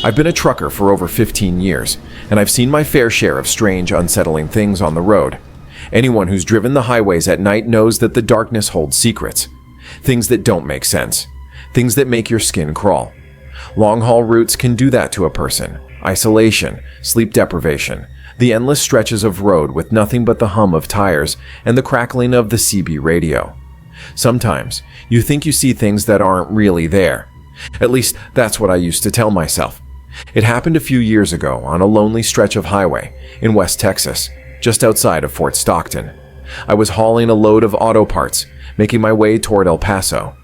I've been a trucker for over 15 years, and I've seen my fair share of strange, unsettling things on the road. Anyone who's driven the highways at night knows that the darkness holds secrets. Things that don't make sense. Things that make your skin crawl. Long-haul routes can do that to a person. Isolation, sleep deprivation, the endless stretches of road with nothing but the hum of tires and the crackling of the CB radio. Sometimes, you think you see things that aren't really there. At least, that's what I used to tell myself. It happened a few years ago on a lonely stretch of highway in West Texas, just outside of Fort Stockton. I was hauling a load of auto parts, making my way toward El Paso.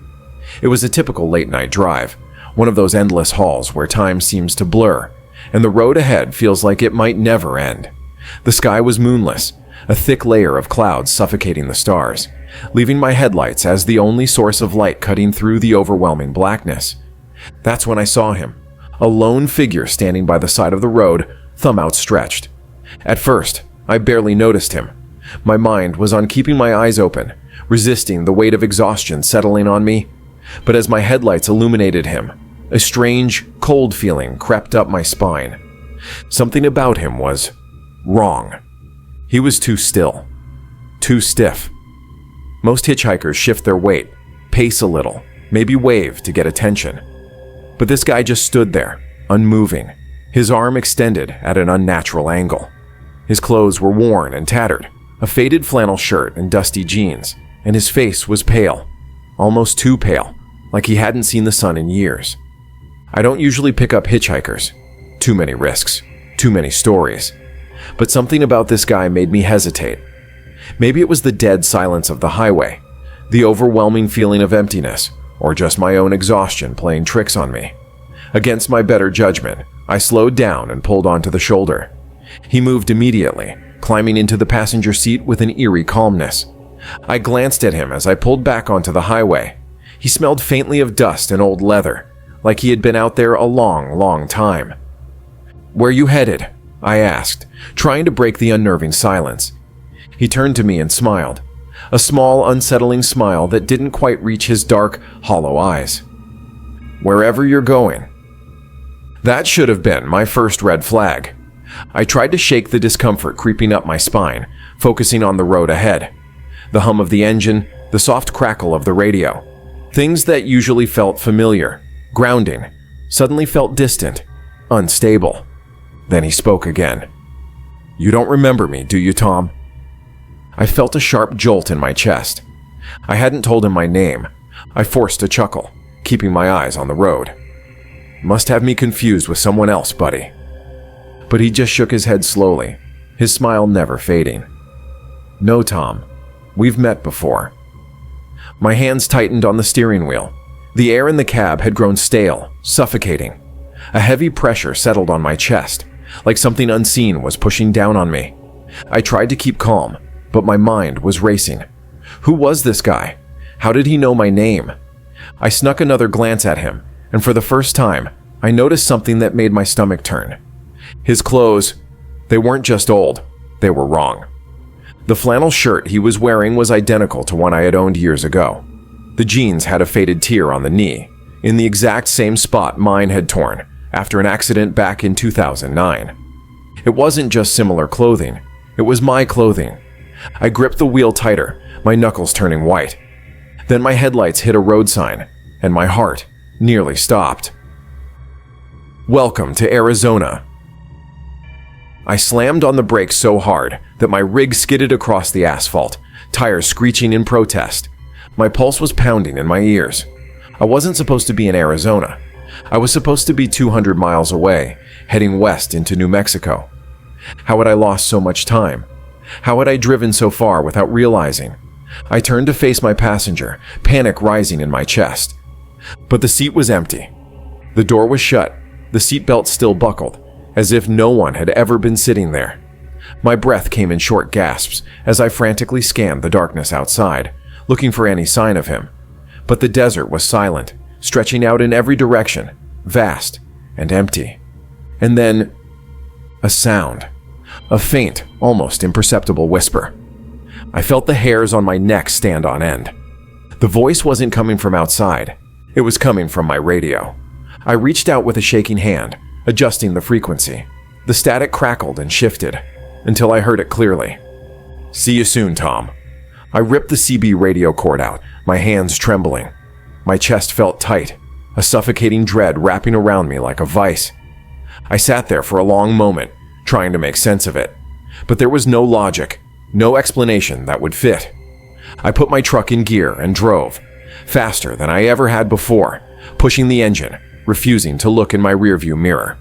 It was a typical late-night drive, one of those endless hauls where time seems to blur, and the road ahead feels like it might never end. The sky was moonless, a thick layer of clouds suffocating the stars, leaving my headlights as the only source of light cutting through the overwhelming blackness. That's when I saw him, a lone figure standing by the side of the road, thumb outstretched. At first, I barely noticed him. My mind was on keeping my eyes open, resisting the weight of exhaustion settling on me. But as my headlights illuminated him, a strange, cold feeling crept up my spine. Something about him was wrong. He was too still, too stiff. Most hitchhikers shift their weight, pace a little, maybe wave to get attention. But this guy just stood there, unmoving, his arm extended at an unnatural angle. His clothes were worn and tattered, a faded flannel shirt and dusty jeans, and his face was pale, almost too pale, like he hadn't seen the sun in years. I don't usually pick up hitchhikers. Too many risks, too many stories. But something about this guy made me hesitate. Maybe it was the dead silence of the highway, the overwhelming feeling of emptiness, or just my own exhaustion playing tricks on me. Against my better judgment, I slowed down and pulled onto the shoulder. He moved immediately, climbing into the passenger seat with an eerie calmness. I glanced at him as I pulled back onto the highway. He smelled faintly of dust and old leather, like he had been out there a long, long time. "Where you headed?" I asked, trying to break the unnerving silence. He turned to me and smiled, a small, unsettling smile that didn't quite reach his dark, hollow eyes. "Wherever you're going." That should have been my first red flag. I tried to shake the discomfort creeping up my spine, focusing on the road ahead. The hum of the engine, the soft crackle of the radio. Things that usually felt familiar, grounding, suddenly felt distant, unstable. Then he spoke again. "You don't remember me, do you, Tom?" I felt a sharp jolt in my chest. I hadn't told him my name. I forced a chuckle, keeping my eyes on the road. "Must have me confused with someone else, buddy." But he just shook his head slowly, his smile never fading. "No, Tom. We've met before." My hands tightened on the steering wheel. The air in the cab had grown stale, suffocating. A heavy pressure settled on my chest, like something unseen was pushing down on me. I tried to keep calm, but my mind was racing. Who was this guy? How did he know my name? I snuck another glance at him, and for the first time, I noticed something that made my stomach turn. His clothes, they weren't just old, they were wrong. The flannel shirt he was wearing was identical to one I had owned years ago. The jeans had a faded tear on the knee, in the exact same spot mine had torn after an accident back in 2009. It wasn't just similar clothing, it was my clothing. I gripped the wheel tighter, my knuckles turning white. Then my headlights hit a road sign, and my heart nearly stopped. "Welcome to Arizona." I slammed on the brakes so hard that my rig skidded across the asphalt, tires screeching in protest. My pulse was pounding in my ears. I wasn't supposed to be in Arizona. I was supposed to be 200 miles away, heading west into New Mexico. How had I lost so much time? How had I driven so far without realizing? I turned to face my passenger, panic rising in my chest. But the seat was empty. The door was shut, the seatbelt still buckled, as if no one had ever been sitting there. My breath came in short gasps as I frantically scanned the darkness outside, looking for any sign of him. But the desert was silent, stretching out in every direction, vast and empty. And then, a sound. A faint, almost imperceptible whisper. I felt the hairs on my neck stand on end. The voice wasn't coming from outside. It was coming from my radio. I reached out with a shaking hand, adjusting the frequency. The static crackled and shifted until I heard it clearly. "See you soon, Tom." I ripped the CB radio cord out, my hands trembling. My chest felt tight, a suffocating dread wrapping around me like a vice. I sat there for a long moment, trying to make sense of it, but there was no logic, no explanation that would fit. I put my truck in gear and drove, faster than I ever had before, pushing the engine, refusing to look in my rearview mirror.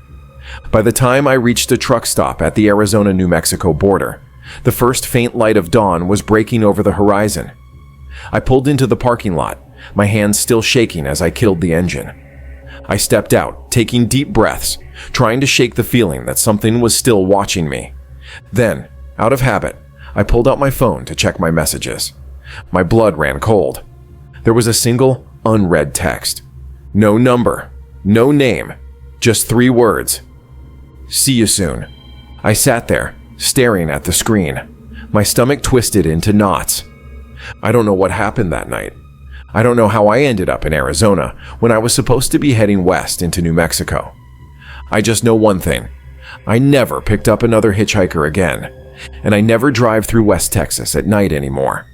By the time I reached a truck stop at the Arizona-New Mexico border, the first faint light of dawn was breaking over the horizon. I pulled into the parking lot, my hands still shaking as I killed the engine. I stepped out, taking deep breaths, trying to shake the feeling that something was still watching me. Then, out of habit, I pulled out my phone to check my messages. My blood ran cold. There was a single, unread text. No number, no name, just 3 words. "See you soon." I sat there, staring at the screen, my stomach twisted into knots. I don't know what happened that night. I don't know how I ended up in Arizona when I was supposed to be heading west into New Mexico. I just know one thing. I never picked up another hitchhiker again, and I never drive through West Texas at night anymore.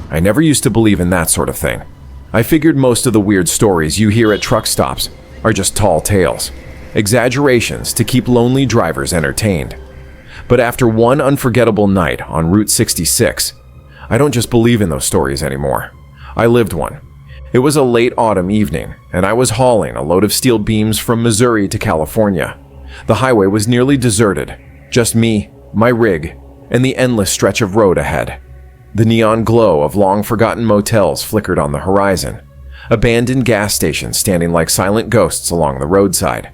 I never used to believe in that sort of thing. I figured most of the weird stories you hear at truck stops are just tall tales, exaggerations to keep lonely drivers entertained. But after one unforgettable night on Route 66, I don't just believe in those stories anymore. I lived one. It was a late autumn evening, and I was hauling a load of steel beams from Missouri to California. The highway was nearly deserted, just me, my rig, and the endless stretch of road ahead. The neon glow of long-forgotten motels flickered on the horizon, abandoned gas stations standing like silent ghosts along the roadside.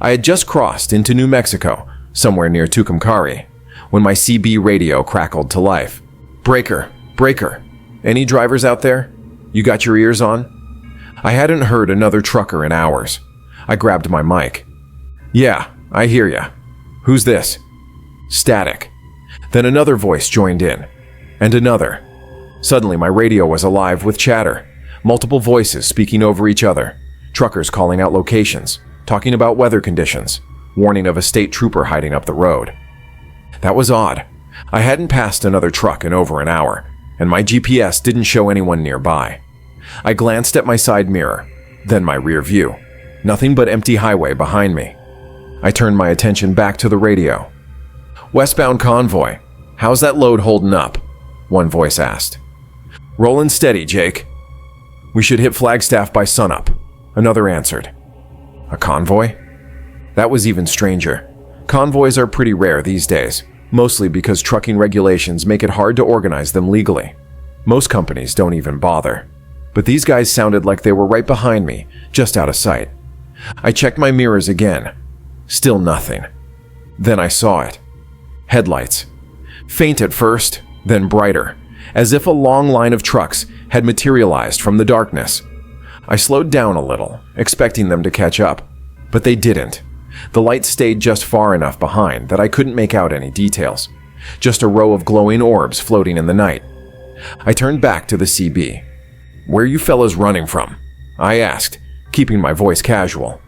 I had just crossed into New Mexico, somewhere near Tucumcari, when my CB radio crackled to life. "Breaker, breaker. Any drivers out there? You got your ears on?" I hadn't heard another trucker in hours. I grabbed my mic. "Yeah, I hear ya. Who's this?" Static. Then another voice joined in. And another. Suddenly my radio was alive with chatter, multiple voices speaking over each other, truckers calling out locations, talking about weather conditions, warning of a state trooper hiding up the road. That was odd. I hadn't passed another truck in over an hour, and my GPS didn't show anyone nearby. I glanced at my side mirror, then my rear view. Nothing but empty highway behind me. I turned my attention back to the radio. "Westbound convoy. How's that load holding up?" one voice asked. "Rollin' steady, Jake." "We should hit Flagstaff by sunup," another answered. A convoy? That was even stranger. Convoys are pretty rare these days, mostly because trucking regulations make it hard to organize them legally. Most companies don't even bother. But these guys sounded like they were right behind me, just out of sight. I checked my mirrors again. Still nothing. Then I saw it. Headlights. Faint at first, then brighter, as if a long line of trucks had materialized from the darkness. I slowed down a little, expecting them to catch up, but they didn't. The lights stayed just far enough behind that I couldn't make out any details, just a row of glowing orbs floating in the night. I turned back to the CB. "Where are you fellas running from?" I asked, keeping my voice casual.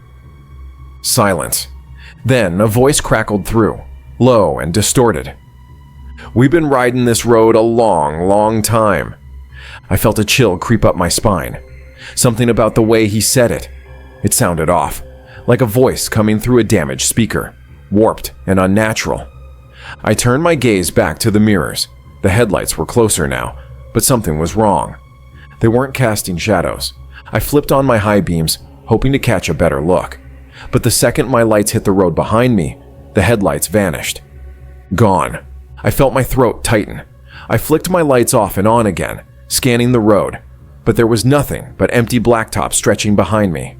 Silence. Then a voice crackled through, low and distorted. "We've been riding this road a long, long time." I felt a chill creep up my spine. Something about the way he said it. It sounded off, like a voice coming through a damaged speaker, warped and unnatural. I turned my gaze back to the mirrors. The headlights were closer now, but something was wrong. They weren't casting shadows. I flipped on my high beams, hoping to catch a better look. But the second my lights hit the road behind me, the headlights vanished. Gone. I felt my throat tighten. I flicked my lights off and on again, scanning the road, but there was nothing but empty blacktop stretching behind me.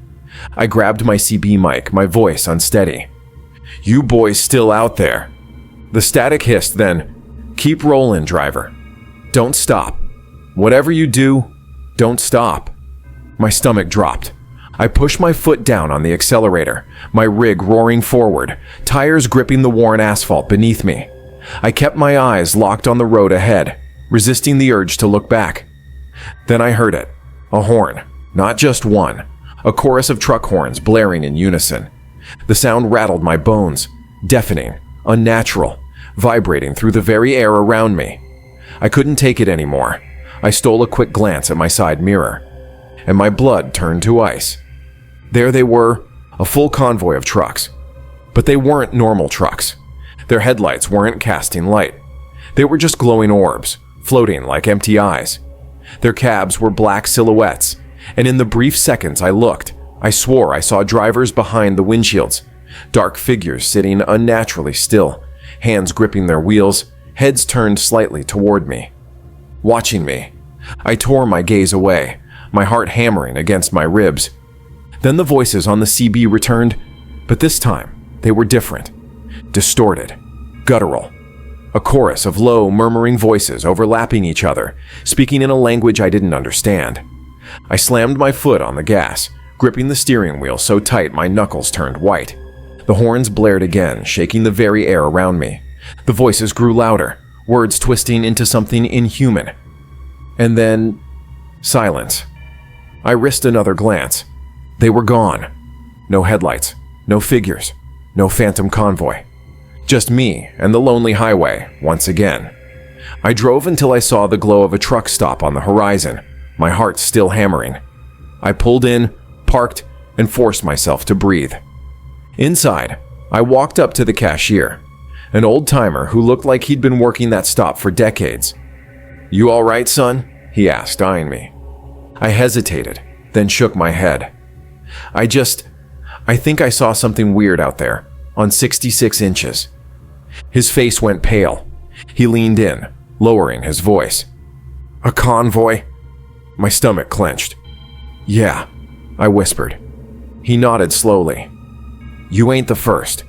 I grabbed my CB mic, my voice unsteady. "You boys still out there?" The static hissed then, "Keep rolling, driver. Don't stop. Whatever you do, don't stop." My stomach dropped. I pushed my foot down on the accelerator, my rig roaring forward, tires gripping the worn asphalt beneath me. I kept my eyes locked on the road ahead, resisting the urge to look back. Then I heard it. A horn. Not just one. A chorus of truck horns blaring in unison. The sound rattled my bones, deafening, unnatural, vibrating through the very air around me. I couldn't take it anymore. I stole a quick glance at my side mirror, and my blood turned to ice. There they were, a full convoy of trucks. But they weren't normal trucks. Their headlights weren't casting light. They were just glowing orbs, floating like empty eyes. Their cabs were black silhouettes, and in the brief seconds I looked, I swore I saw drivers behind the windshields, dark figures sitting unnaturally still, hands gripping their wheels, heads turned slightly toward me. Watching me, I tore my gaze away, my heart hammering against my ribs. Then the voices on the CB returned, but this time they were different, distorted, guttural. A chorus of low, murmuring voices overlapping each other, speaking in a language I didn't understand. I slammed my foot on the gas, gripping the steering wheel so tight my knuckles turned white. The horns blared again, shaking the very air around me. The voices grew louder, words twisting into something inhuman. And then, silence. I risked another glance. They were gone. No headlights, no figures, no phantom convoy. Just me and the lonely highway, once again. I drove until I saw the glow of a truck stop on the horizon, my heart still hammering. I pulled in, parked, and forced myself to breathe. Inside, I walked up to the cashier, an old-timer who looked like he'd been working that stop for decades. "You all right, son?" he asked, eyeing me. I hesitated, then shook my head. I think I saw something weird out there, on 66 inches. His face went pale. He leaned in, lowering his voice. "A convoy?" My stomach clenched. "Yeah," I whispered. He nodded slowly. "You ain't the first.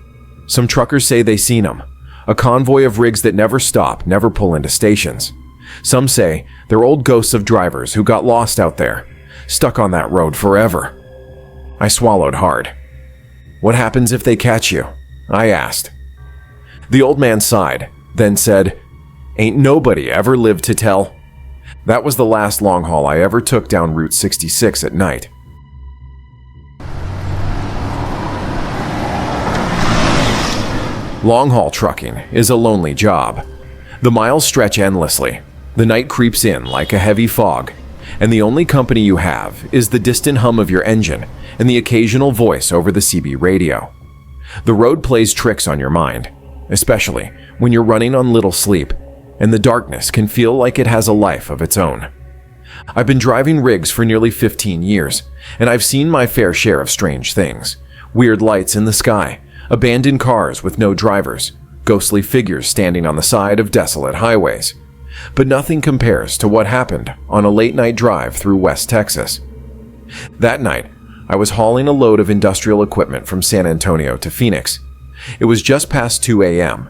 Some truckers say they seen 'em. A convoy of rigs that never stop, never pull into stations. Some say they're old ghosts of drivers who got lost out there, stuck on that road forever." I swallowed hard. "What happens if they catch you?" I asked. The old man sighed, then said, "Ain't nobody ever lived to tell." That was the last long haul I ever took down Route 66 at night. Long-haul trucking is a lonely job. The miles stretch endlessly. The night creeps in like a heavy fog, and the only company you have is the distant hum of your engine and the occasional voice over the CB radio. The road plays tricks on your mind, especially when you're running on little sleep, and the darkness can feel like it has a life of its own. I've been driving rigs for nearly 15 years, and I've seen my fair share of strange things. Weird lights in the sky, abandoned cars with no drivers, ghostly figures standing on the side of desolate highways. But nothing compares to what happened on a late-night drive through West Texas. That night, I was hauling a load of industrial equipment from San Antonio to Phoenix. It was just past 2 a.m.,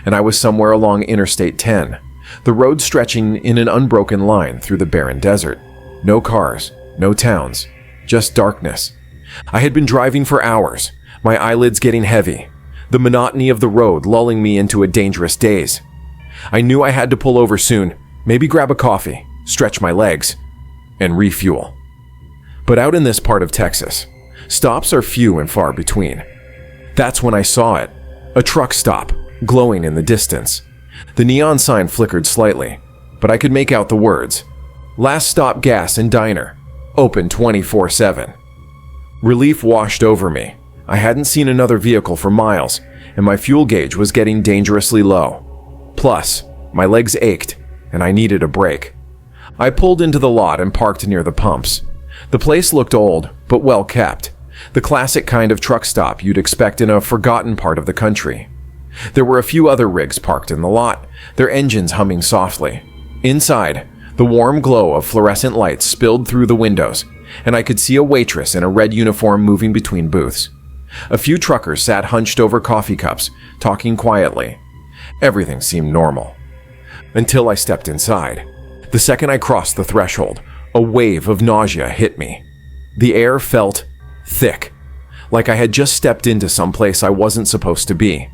and I was somewhere along Interstate 10, the road stretching in an unbroken line through the barren desert. No cars, no towns, just darkness. I had been driving for hours, my eyelids getting heavy, the monotony of the road lulling me into a dangerous daze. I knew I had to pull over soon, maybe grab a coffee, stretch my legs, and refuel. But out in this part of Texas, stops are few and far between. That's when I saw it, a truck stop, glowing in the distance. The neon sign flickered slightly, but I could make out the words, "Last Stop Gas and Diner, open 24/7. Relief washed over me. I hadn't seen another vehicle for miles, and my fuel gauge was getting dangerously low. Plus, my legs ached, and I needed a break. I pulled into the lot and parked near the pumps. The place looked old, but well kept. The classic kind of truck stop you'd expect in a forgotten part of the country. There were a few other rigs parked in the lot, their engines humming softly. Inside, the warm glow of fluorescent lights spilled through the windows, and I could see a waitress in a red uniform moving between booths. A few truckers sat hunched over coffee cups, talking quietly. Everything seemed normal. Until I stepped inside. The second I crossed the threshold, a wave of nausea hit me. The air felt thick, like I had just stepped into some place I wasn't supposed to be.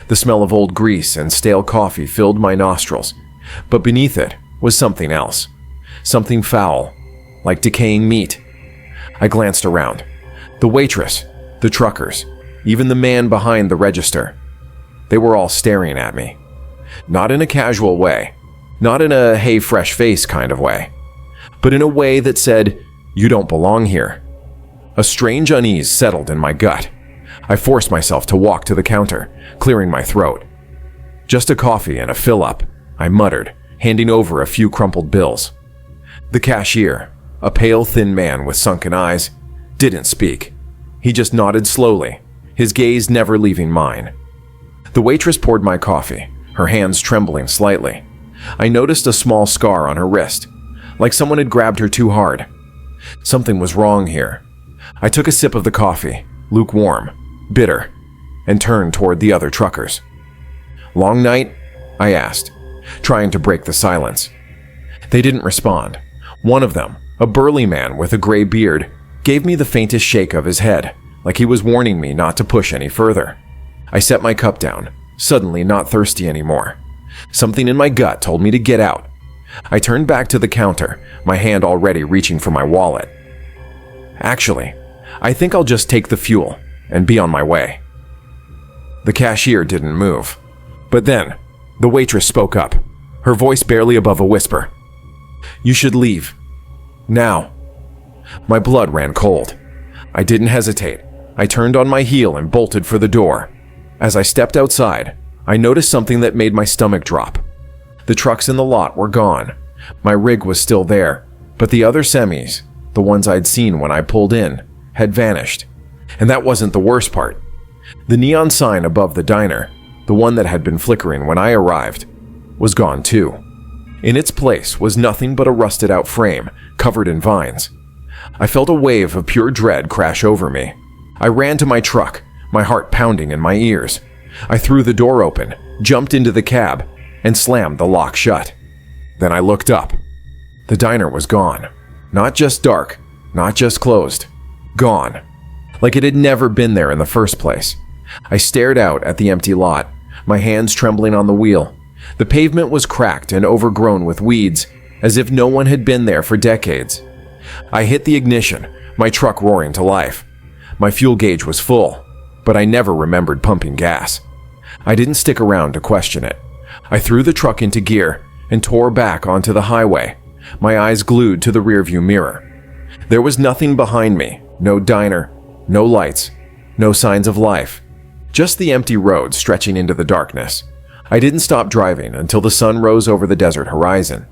The smell of old grease and stale coffee filled my nostrils, But beneath it was something else. Something foul, like decaying meat. I glanced around. The waitress, the truckers, even the man behind the register. They were all staring at me. Not in a casual way, not in a hey fresh face kind of way, but in a way that said, you don't belong here. A strange unease settled in my gut. I forced myself to walk to the counter, clearing my throat. Just a coffee and a fill-up, I muttered, handing over a few crumpled bills. The cashier, a pale, thin man with sunken eyes, didn't speak. He just nodded slowly, his gaze never leaving mine. The waitress poured my coffee, her hands trembling slightly. I noticed a small scar on her wrist, like someone had grabbed her too hard. Something was wrong here. I took a sip of the coffee, lukewarm, bitter, and turned toward the other truckers. "Long night?" I asked, trying to break the silence. They didn't respond. One of them, a burly man with a gray beard, gave me the faintest shake of his head, like he was warning me not to push any further. I set my cup down, suddenly not thirsty anymore. Something in my gut told me to get out. I turned back to the counter, my hand already reaching for my wallet. Actually, I think I'll just take the fuel and be on my way. The cashier didn't move. But then, the waitress spoke up, her voice barely above a whisper. "You should leave. Now." My blood ran cold. I didn't hesitate. I turned on my heel and bolted for the door. As I stepped outside, I noticed something that made my stomach drop. The trucks in the lot were gone. My rig was still there, but the other semis, the ones I'd seen when I pulled in, had vanished. And that wasn't the worst part. The neon sign above the diner, the one that had been flickering when I arrived, was gone too. In its place was nothing but a rusted-out frame covered in vines. I felt a wave of pure dread crash over me. I ran to my truck, my heart pounding in my ears. I threw the door open, jumped into the cab, and slammed the lock shut. Then I looked up. The diner was gone. Not just dark, not just closed. Gone. Like it had never been there in the first place. I stared out at the empty lot, my hands trembling on the wheel. The pavement was cracked and overgrown with weeds, as if no one had been there for decades. I hit the ignition, my truck roaring to life. My fuel gauge was full, but I never remembered pumping gas. I didn't stick around to question it. I threw the truck into gear and tore back onto the highway, my eyes glued to the rearview mirror. There was nothing behind me, no diner, no lights, no signs of life. Just the empty road stretching into the darkness. I didn't stop driving until the sun rose over the desert horizon.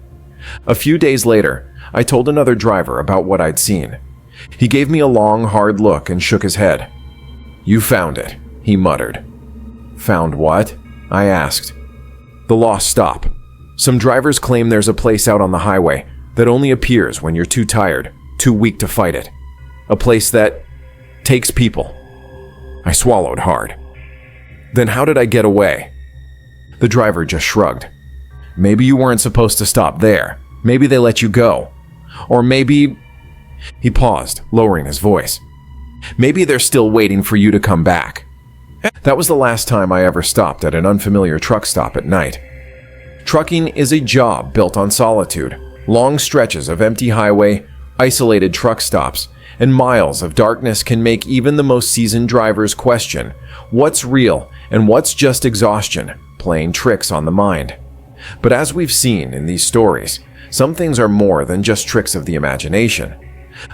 A few days later, I told another driver about what I'd seen. He gave me a long, hard look and shook his head. "You found it," he muttered. "Found what?" I asked. "The lost stop. Some drivers claim there's a place out on the highway that only appears when you're too tired, too weak to fight it. A place that takes people." I swallowed hard. "Then how did I get away?" The driver just shrugged. "Maybe you weren't supposed to stop there. Maybe they let you go. Or maybe..." He paused, lowering his voice. "Maybe they're still waiting for you to come back." That was the last time I ever stopped at an unfamiliar truck stop at night. Trucking is a job built on solitude, long stretches of empty highway, isolated truck stops, and miles of darkness can make even the most seasoned drivers question what's real and what's just exhaustion playing tricks on the mind. But as we've seen in these stories, some things are more than just tricks of the imagination.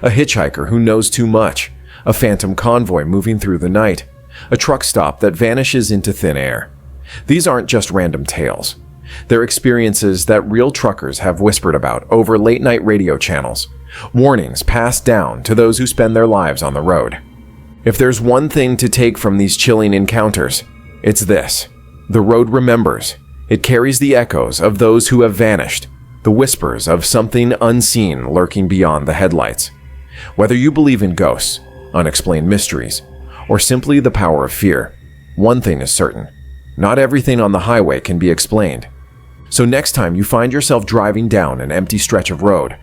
A hitchhiker who knows too much, a phantom convoy moving through the night, a truck stop that vanishes into thin air. These aren't just random tales. They're experiences that real truckers have whispered about over late-night radio channels, warnings passed down to those who spend their lives on the road. If there's one thing to take from these chilling encounters, it's this. The road remembers. It carries the echoes of those who have vanished, the whispers of something unseen lurking beyond the headlights. Whether you believe in ghosts, unexplained mysteries, or simply the power of fear, one thing is certain. Not everything on the highway can be explained. So next time you find yourself driving down an empty stretch of road,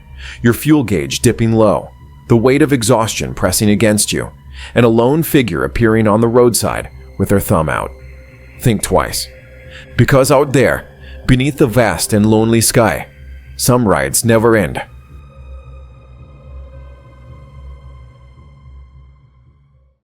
your fuel gauge dipping low, the weight of exhaustion pressing against you, and a lone figure appearing on the roadside with their thumb out, think twice. Because out there, Beneath the vast and lonely sky, some rides never end.